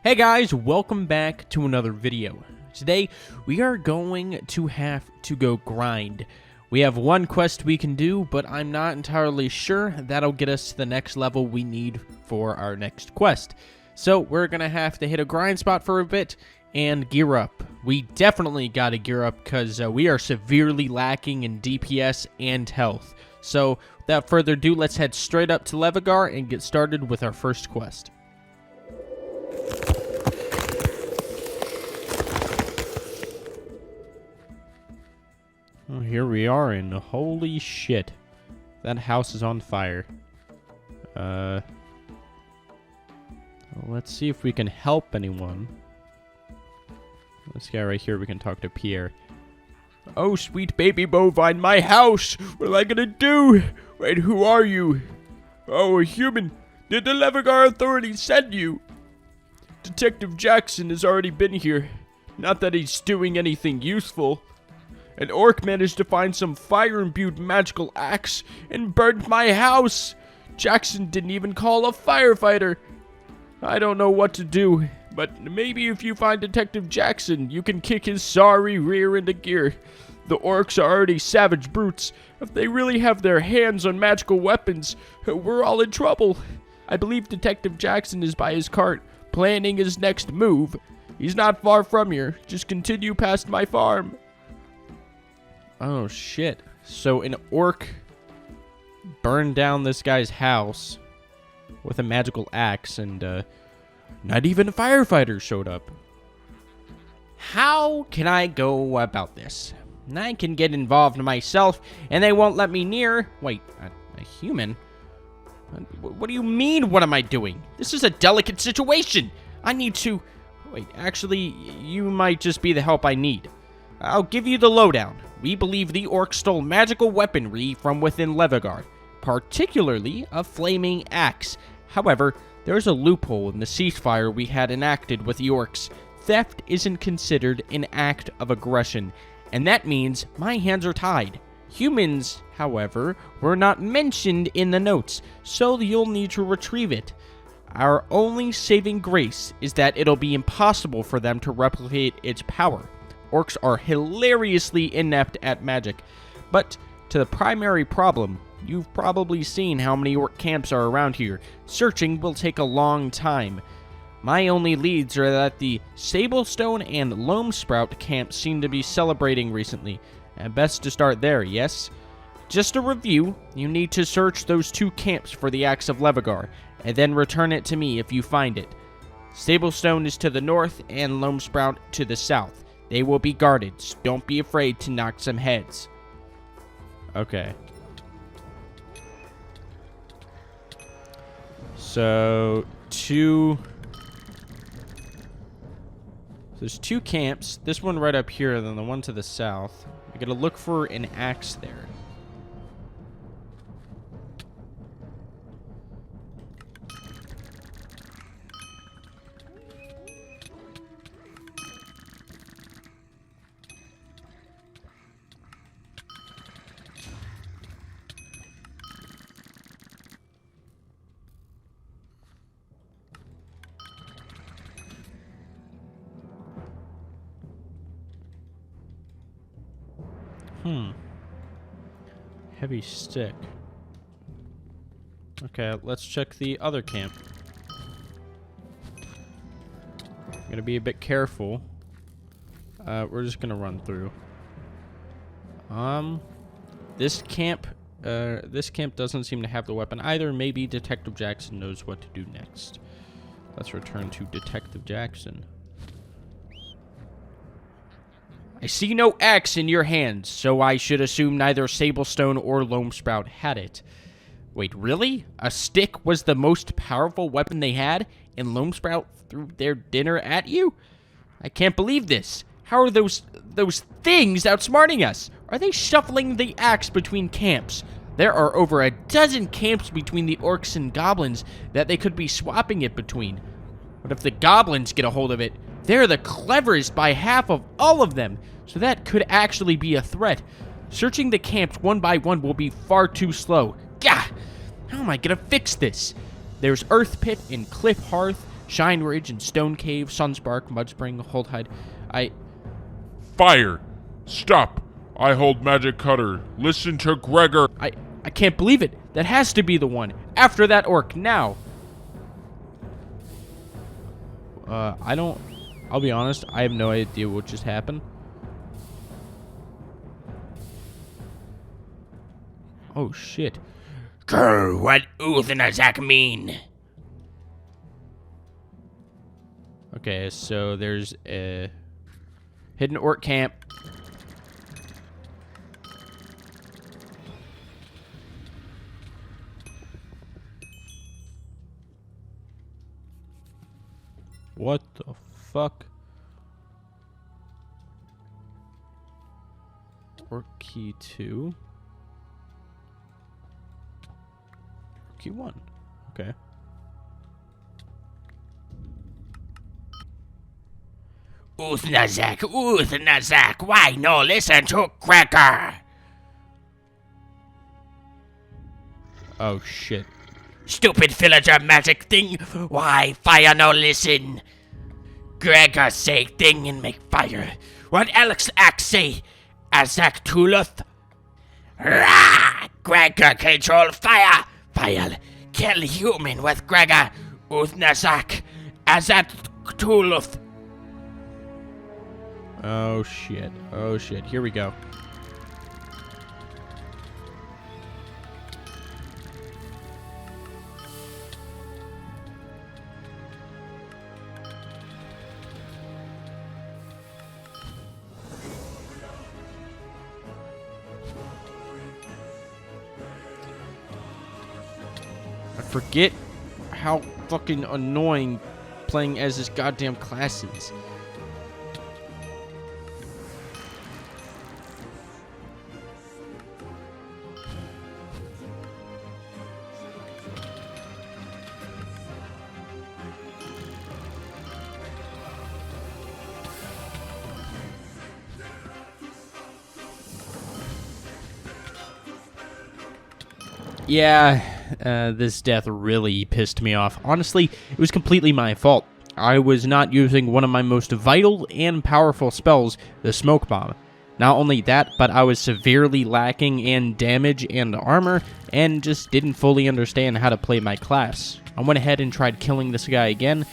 Hey guys, welcome back to another video. Today, we are going to have to go grind. We have one quest we can do, but I'm not entirely sure that'll get us to the next level we need for our next quest. So we're going to have to hit a grind spot for a bit and gear up. We definitely got to gear up because we are severely lacking in DPS and health. So without further ado, let's head straight up to Levigar and get started with our first quest. Oh, here we are, and holy shit. That house is on fire. Let's see if we can help anyone. This guy right here, we can talk to Pierre. Oh, sweet baby bovine, my house! What am I gonna do? Wait, who are you? Oh, a human. Did the Levigar authorities send you? Detective Jackson has already been here. Not that he's doing anything useful. An orc managed to find some fire-imbued magical axe and burned my house. Jackson didn't even call a firefighter. I don't know what to do, but maybe if you find Detective Jackson, you can kick his sorry rear into gear. The orcs are already savage brutes. If they really have their hands on magical weapons, we're all in trouble. I believe Detective Jackson is by his cart, planning his next move. He's not far from here. Just continue past my farm. Oh, shit. So an orc burned down this guy's house with a magical axe, and not even a firefighter showed up. How can I go about this? I can get involved myself, and they won't let me near... Wait, a human? What do you mean, what am I doing? This is a delicate situation. I need to... Wait, actually, you might just be the help I need. I'll give you the lowdown. We believe the orcs stole magical weaponry from within Levigar, particularly a flaming axe. However, there's a loophole in the ceasefire we had enacted with the orcs. Theft isn't considered an act of aggression, and that means my hands are tied. Humans, however, were not mentioned in the notes, so you'll need to retrieve it. Our only saving grace is that it'll be impossible for them to replicate its power. Orcs are hilariously inept at magic, but to the primary problem, you've probably seen how many orc camps are around here. Searching will take a long time. My only leads are that the Sablestone and Loam Sprout camps seem to be celebrating recently. Best to start there, yes? Just a review, you need to search those two camps for the Axe of Levigar, and then return it to me if you find it. Sablestone is to the north, and Loam Sprout to the south. They will be guarded, so don't be afraid to knock some heads. Okay. So, there's two camps. This one right up here, and then the one to the south. We gotta look for an axe there. Heavy stick. Okay, let's check the other camp. I'm gonna be a bit careful. We're just gonna run through. This camp doesn't seem to have the weapon either. Maybe Detective Jackson knows what to do next. Let's return to Detective Jackson. I see no axe in your hands, so I should assume neither Sablestone or Loam Sprout had it. Wait, really? A stick was the most powerful weapon they had, and Loam Sprout threw their dinner at you? I can't believe this. How are those things outsmarting us? Are they shuffling the axe between camps? There are over a dozen camps between the orcs and goblins that they could be swapping it between. What if the goblins get a hold of it? They're the cleverest by half of all of them, so that could actually be a threat. Searching the camps one by one will be far too slow. Gah! How am I gonna fix this? There's Earth Pit and Cliff Hearth. Shine Ridge and Stone Cave, Sunspark, Mudspring, Holdhide. Fire! Stop! I hold Magic Cutter. Listen to Gregor. I can't believe it. That has to be the one. After that orc, now. I'll be honest, I have no idea what just happened. Oh, shit. Grr, what Uthanazak mean? Okay, so there's a hidden orc camp. What the fuck? Orc key 2. Key 1. Okay. Uthanazak, why no listen to Gregor? Oh shit. Stupid villager magic thing, why fire no listen? Gregor say thing and make fire. What else act say? Azak Tuluth? Rah! Gregor control fire! Fire! Kill human with Gregor! Uthanazak! Azak Tuluth! Oh shit. Oh shit. Here we go. I forget how fucking annoying playing as this goddamn class is. Yeah, this death really pissed me off. Honestly, it was completely my fault. I was not using one of my most vital and powerful spells, the Smoke Bomb. Not only that, but I was severely lacking in damage and armor, and just didn't fully understand how to play my class. I went ahead and tried killing this guy again,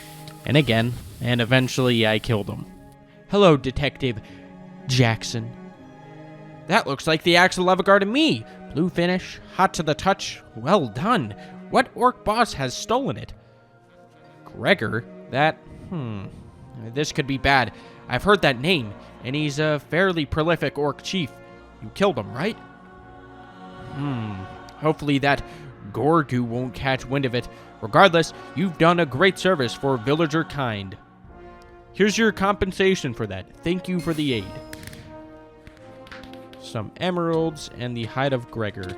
and eventually I killed him. Hello, Detective Jackson. That looks like the Axel Levagard to me. Blue finish, hot to the touch, well done. What orc boss has stolen it? Gregor? This could be bad. I've heard that name, and he's a fairly prolific orc chief. You killed him, right? Hopefully that Gorgu won't catch wind of it. Regardless, you've done a great service for villager kind. Here's your compensation for that. Thank you for the aid. Some emeralds and the hide of Gregor.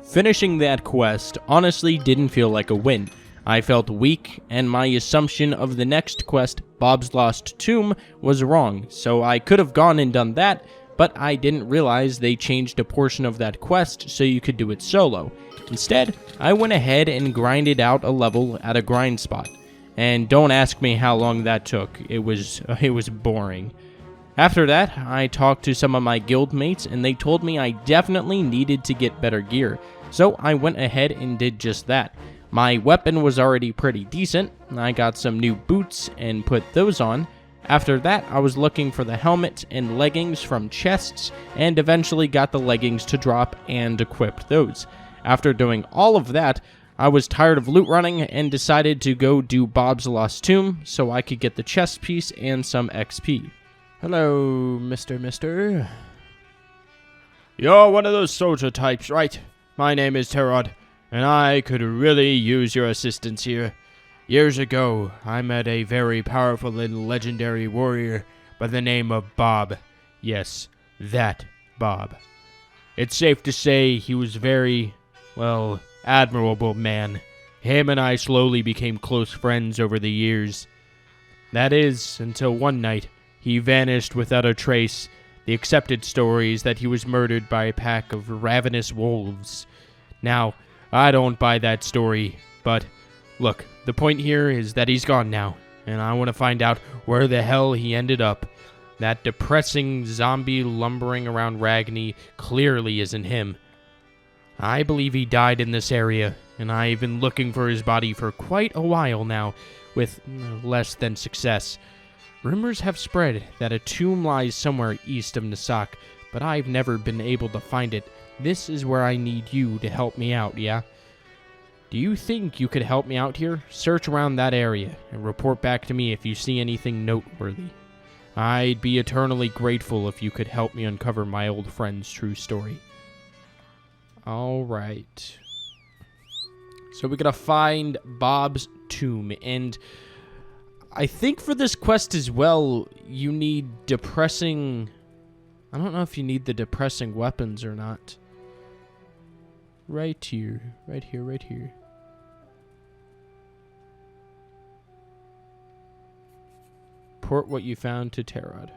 Finishing that quest honestly didn't feel like a win. I felt weak, and my assumption of the next quest, Bob's Lost Tomb, was wrong, so I could have gone and done that, but I didn't realize they changed a portion of that quest so you could do it solo. Instead, I went ahead and grinded out a level at a grind spot. And don't ask me how long that took. It was boring. After that, I talked to some of my guild mates, and they told me I definitely needed to get better gear. So I went ahead and did just that. My weapon was already pretty decent. I got some new boots and put those on. After that, I was looking for the helmet and leggings from chests, and eventually got the leggings to drop and equipped those. After doing all of that, I was tired of loot running and decided to go do Bob's Lost Tomb so I could get the chest piece and some XP. Hello, Mister. You're one of those soldier types, right? My name is Terod, and I could really use your assistance here. Years ago, I met a very powerful and legendary warrior by the name of Bob. Yes, that Bob. It's safe to say he was very, admirable man. Him and I slowly became close friends over the years. That is, until one night, he vanished without a trace. The accepted story is that he was murdered by a pack of ravenous wolves. Now, I don't buy that story, but look, The point here is that he's gone now, and I want to find out where the hell he ended up. That depressing zombie lumbering around Ragni clearly isn't him. I believe he died in this area, and I've been looking for his body for quite a while now, with less than success. Rumors have spread that a tomb lies somewhere east of Nasak, but I've never been able to find it. This is where I need you to help me out, yeah? Do you think you could help me out here? Search around that area, and report back to me if you see anything noteworthy. I'd be eternally grateful if you could help me uncover my old friend's true story. Alright. So we gotta find Bob's tomb, and I think for this quest as well, you need depressing... I don't know if you need the depressing weapons or not. Right here. Right here, right here. Report what you found to Tarod.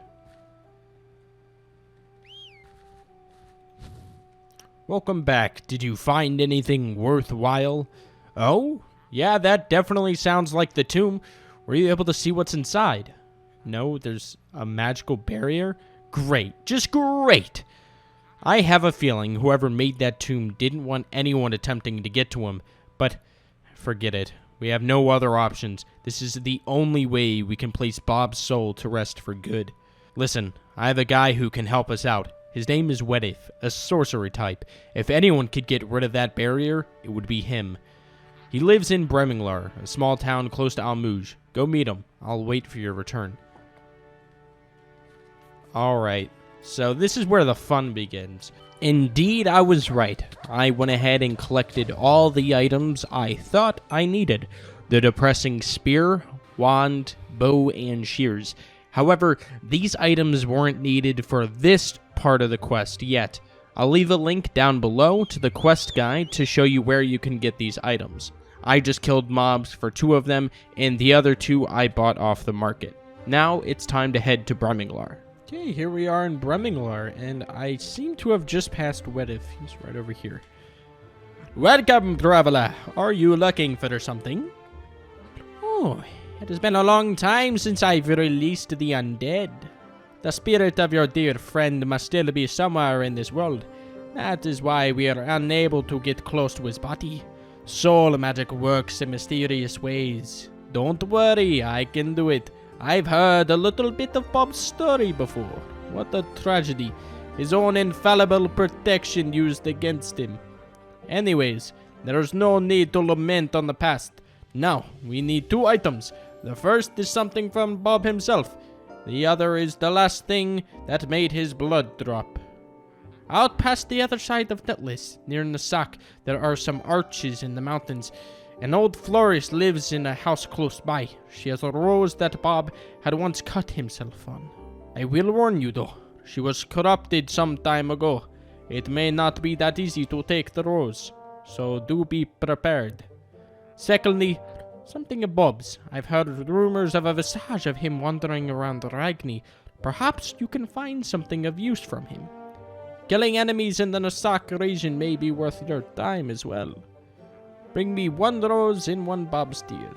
Welcome back. Did you find anything worthwhile? Oh? Yeah, that definitely sounds like the tomb. Were you able to see what's inside? No, there's a magical barrier? Great. Just great. I have a feeling whoever made that tomb didn't want anyone attempting to get to him, but forget it. We have no other options. This is the only way we can place Bob's soul to rest for good. Listen, I have a guy who can help us out. His name is Wedif, a sorcerer type. If anyone could get rid of that barrier, it would be him. He lives in Breminglar, a small town close to Almuj. Go meet him. I'll wait for your return. Alright, so this is where the fun begins. Indeed, I was right. I went ahead and collected all the items I thought I needed. The depressing spear, wand, bow, and shears. However, these items weren't needed for this part of the quest yet. I'll leave a link down below to the quest guide to show you where you can get these items. I just killed mobs for 2 of them, and the other 2 I bought off the market. Now it's time to head to Breminglar. Okay, here we are in Breminglar, and I seem to have just passed Wedif. He's right over here. Welcome, traveler. Are you looking for something? Oh, it has been a long time since I've released the undead. The spirit of your dear friend must still be somewhere in this world. That is why we are unable to get close to his body. Soul magic works in mysterious ways. Don't worry, I can do it. I've heard a little bit of Bob's story before. What a tragedy. His own infallible protection used against him. Anyways, there's no need to lament on the past. Now, we need 2 items. The first is something from Bob himself. The other is the last thing that made his blood drop. Out past the other side of Nutlis, near Nasak, there are some arches in the mountains. An old florist lives in a house close by. She has a rose that Bob had once cut himself on. I will warn you though, she was corrupted some time ago. It may not be that easy to take the rose, so do be prepared. Secondly, something of Bob's. I've heard rumors of a visage of him wandering around Ragni. Perhaps you can find something of use from him. Killing enemies in the Nasak region may be worth your time as well. Bring me 1 rose and 1 Bob's tear.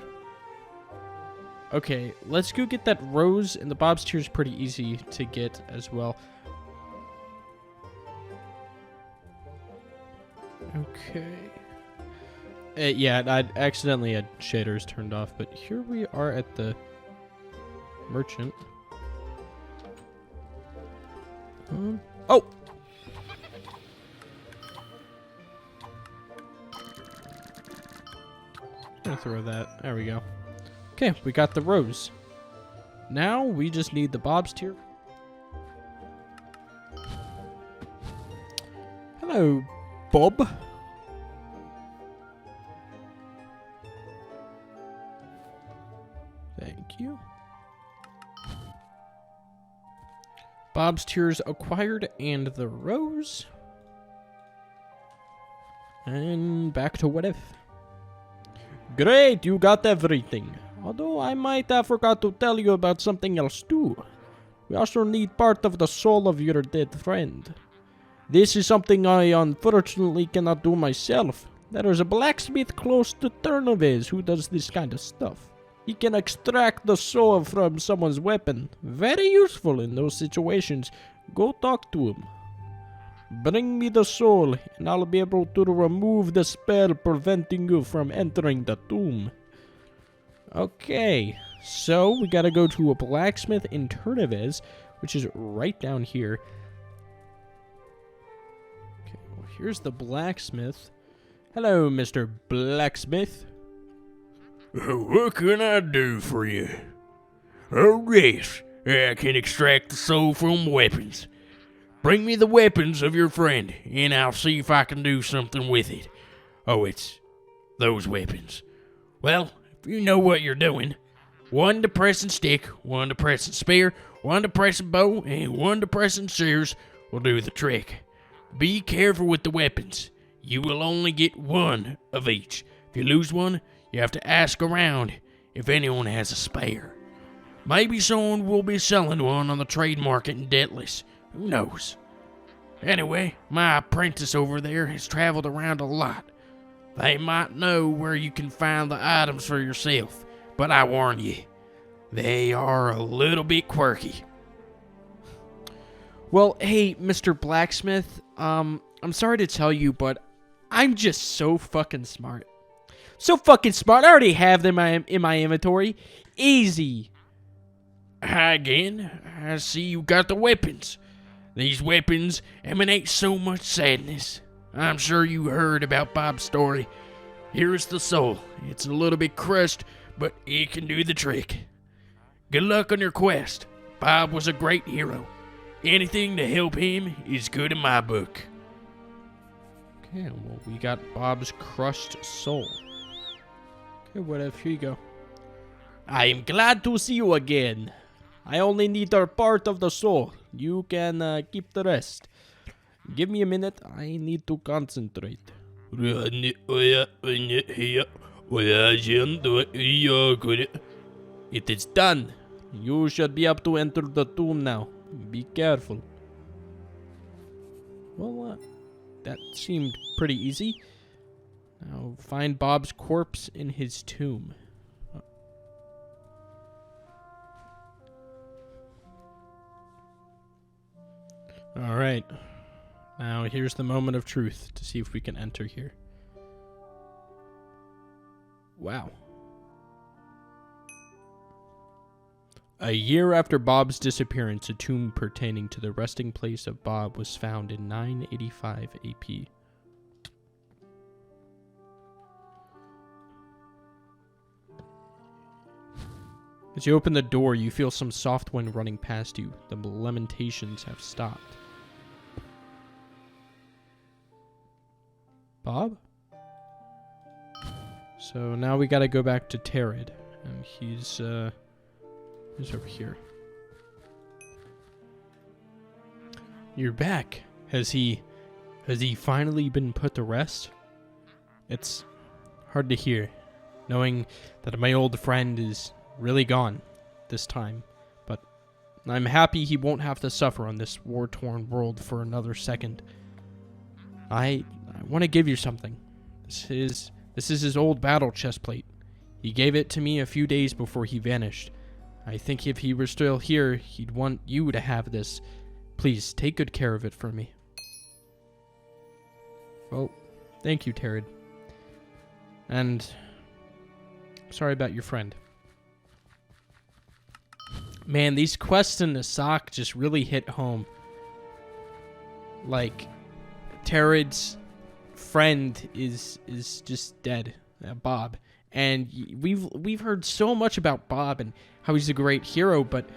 Okay, let's go get that rose, and the Bob's tear is pretty easy to get as well. Okay. Yeah, I accidentally had shaders turned off, but here we are at the merchant. Oh! I'm gonna throw that. There we go. Okay, we got the rose. Now we just need the Bob's tear. Hello, Bob. Thank you. Bob's tears acquired and the rose. And back to what if. Great, you got everything. Although I might have forgot to tell you about something else too. We also need part of the soul of your dead friend. This is something I unfortunately cannot do myself. There is a blacksmith close to Turnovez who does this kind of stuff. He can extract the soul from someone's weapon. Very useful in those situations. Go talk to him. Bring me the soul, and I'll be able to remove the spell preventing you from entering the tomb. Okay, so we gotta go to a blacksmith in Turnovez, which is right down here. Okay, well, here's the blacksmith. Hello, Mr. Blacksmith. What can I do for you? Oh, yes, I can extract the soul from weapons. Bring me the weapons of your friend, and I'll see if I can do something with it. Oh, it's those weapons. Well, if you know what you're doing, one depressing stick, one depressing spear, one depressing bow, and one depressing shears will do the trick. Be careful with the weapons. You will only get one of each. If you lose one, you have to ask around if anyone has a spare. Maybe someone will be selling one on the trade market in Deathless. Who knows? Anyway, my apprentice over there has traveled around a lot. They might know where you can find the items for yourself, but I warn you, they are a little bit quirky. Well, hey, Mr. Blacksmith, I'm sorry to tell you, but I'm just so fucking smart. So fucking smart. I already have them in my inventory. Easy. Again, I see you got the weapons. These weapons emanate so much sadness. I'm sure you heard about Bob's story. Here's the soul. It's a little bit crushed, but it can do the trick. Good luck on your quest. Bob was a great hero. Anything to help him is good in my book. Okay, well, we got Bob's crushed soul. Okay, whatever, here you go. I am glad to see you again. I only need a part of the soul. You can keep the rest. Give me a minute. I need to concentrate. It is done. You should be able to enter the tomb now. Be careful. Well, that seemed pretty easy. Now, find Bob's corpse in his tomb. Alright. Now, here's the moment of truth to see if we can enter here. Wow. A year after Bob's disappearance, a tomb pertaining to the resting place of Bob was found in 985 AP. As you open the door, you feel some soft wind running past you. The lamentations have stopped. Bob? So now we gotta go back to Terrid, and he's over here. You're back. Has he finally been put to rest? It's hard to hear, knowing that my old friend is really gone this time, but I'm happy he won't have to suffer on this war-torn world for another second. I want to give you something. This is his old battle chest plate. He gave it to me a few days before he vanished. I think if he were still here, he'd want you to have this. Please, take good care of it for me. Well, thank you, Terrid. And sorry about your friend. Man, these quests in the sock just really hit home. Like, Terrid's friend is just dead, Bob. And we've heard so much about Bob and how he's a great hero, but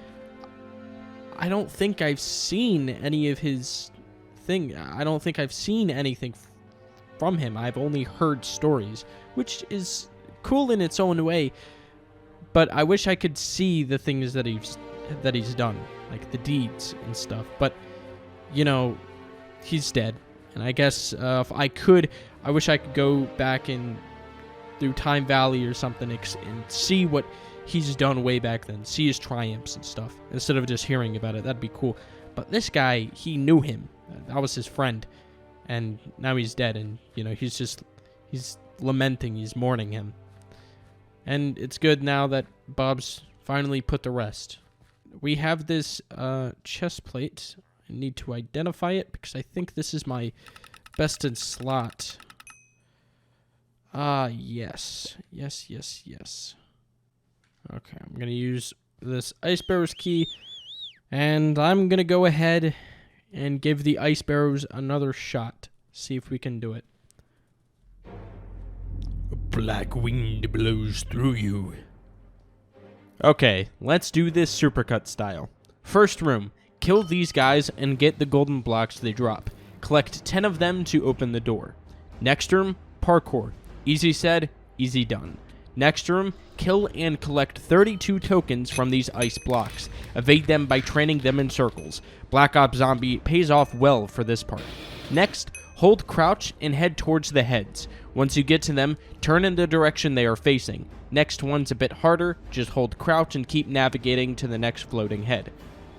I don't think I've seen any of his thing. I don't think I've seen anything from him. I've only heard stories, which is cool in its own way. But I wish I could see the things that he's done, like the deeds and stuff. But you know, he's dead, and I guess if I could, I wish I could go back and through Time Valley or something and see what he's done way back then, see his triumphs and stuff, instead of just hearing about it. That'd be cool. But this guy, he knew him. That was his friend, and now he's dead, and you know, he's He's lamenting. He's mourning him. And it's good now that Bob's finally put to rest. We have this chest plate. I need to identify it because I think this is my bested slot. Yes. Yes. Okay, I'm going to use this Ice Barrows key. And I'm going to go ahead and give the Ice Barrows another shot. See if we can do it. A black wind blows through you. Okay, let's do this supercut style. First room, kill these guys and get the golden blocks they drop. Collect 10 of them to open the door. Next room, parkour. Easy said, easy done. Next room, kill and collect 32 tokens from these ice blocks. Evade them by training them in circles. Black Ops Zombie pays off well for this part. Next, hold crouch and head towards the heads. Once you get to them, turn in the direction they are facing. Next one's a bit harder, just hold crouch and keep navigating to the next floating head.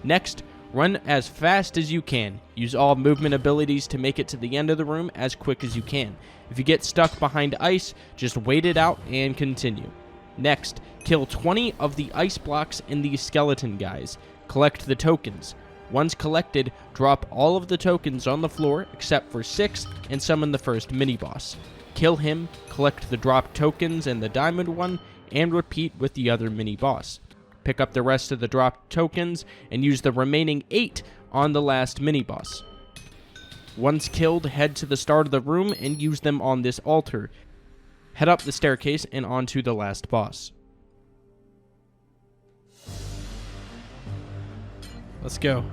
Next, run as fast as you can. Use all movement abilities to make it to the end of the room as quick as you can. If you get stuck behind ice, just wait it out and continue. Next, kill 20 of the ice blocks and these skeleton guys. Collect the tokens. Once collected, drop all of the tokens on the floor except for 6 and summon the first mini-boss. Kill him, collect the drop tokens and the diamond one, and repeat with the other mini-boss. Pick up the rest of the drop tokens and use the remaining 8 on the last mini-boss. Once killed, head to the start of the room and use them on this altar. Head up the staircase and onto the last boss. Let's go.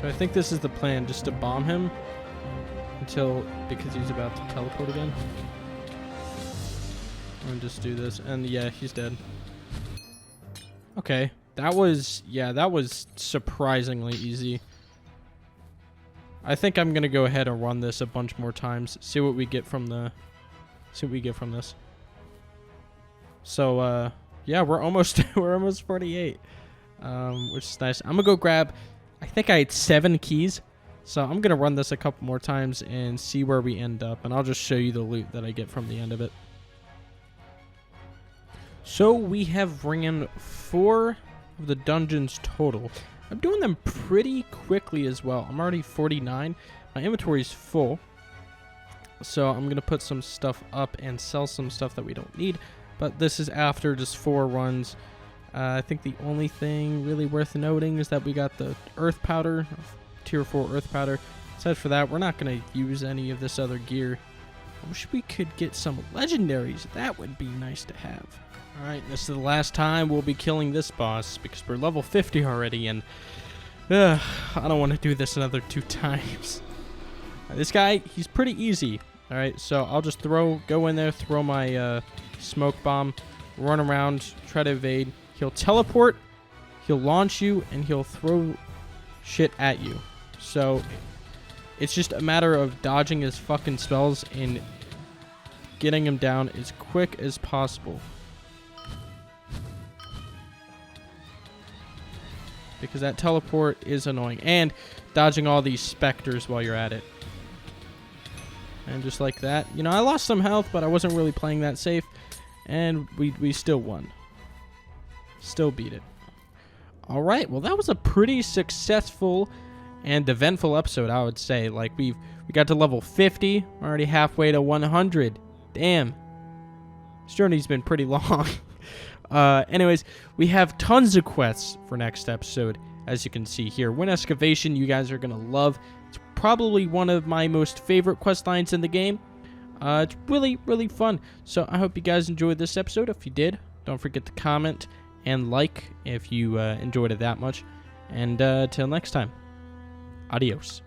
So I think this is the plan, just to bomb him because he's about to teleport again. I'm gonna just do this, and yeah, he's dead. Okay, that was surprisingly easy. I think I'm gonna go ahead and run this a bunch more times, see what we get from this. So yeah, we're almost 48, which is nice. I'm gonna go grab. I think I had 7 keys, so I'm going to run this a couple more times and see where we end up, and I'll just show you the loot that I get from the end of it. So we have ran 4 of the dungeons total. I'm doing them pretty quickly as well. I'm already 49. My inventory is full, so I'm going to put some stuff up and sell some stuff that we don't need, but this is after just 4 runs. I think the only thing really worth noting is that we got the earth powder, tier 4 earth powder. Aside for that, we're not going to use any of this other gear. I wish we could get some legendaries. That would be nice to have. Alright, this is the last time we'll be killing this boss because we're level 50 already, and I don't want to do this another 2 times. This guy, he's pretty easy. Alright, so I'll just go in there, throw my smoke bomb, run around, try to evade. He'll teleport, he'll launch you, and he'll throw shit at you. So it's just a matter of dodging his fucking spells and getting him down as quick as possible. Because that teleport is annoying. And dodging all these specters while you're at it. And just like that. You know, I lost some health, but I wasn't really playing that safe. And we still won. Still beat it. All right, well, that was a pretty successful and eventful episode, I would say. Like, we got to level 50. We're already halfway to 100. Damn. This journey's been pretty long. Anyways, we have tons of quests for next episode, as you can see here. Wind Excavation, you guys are going to love. It's probably one of my most favorite quest lines in the game. It's really, really fun. So I hope you guys enjoyed this episode. If you did, don't forget to comment and like if you enjoyed it that much. And till next time, adios.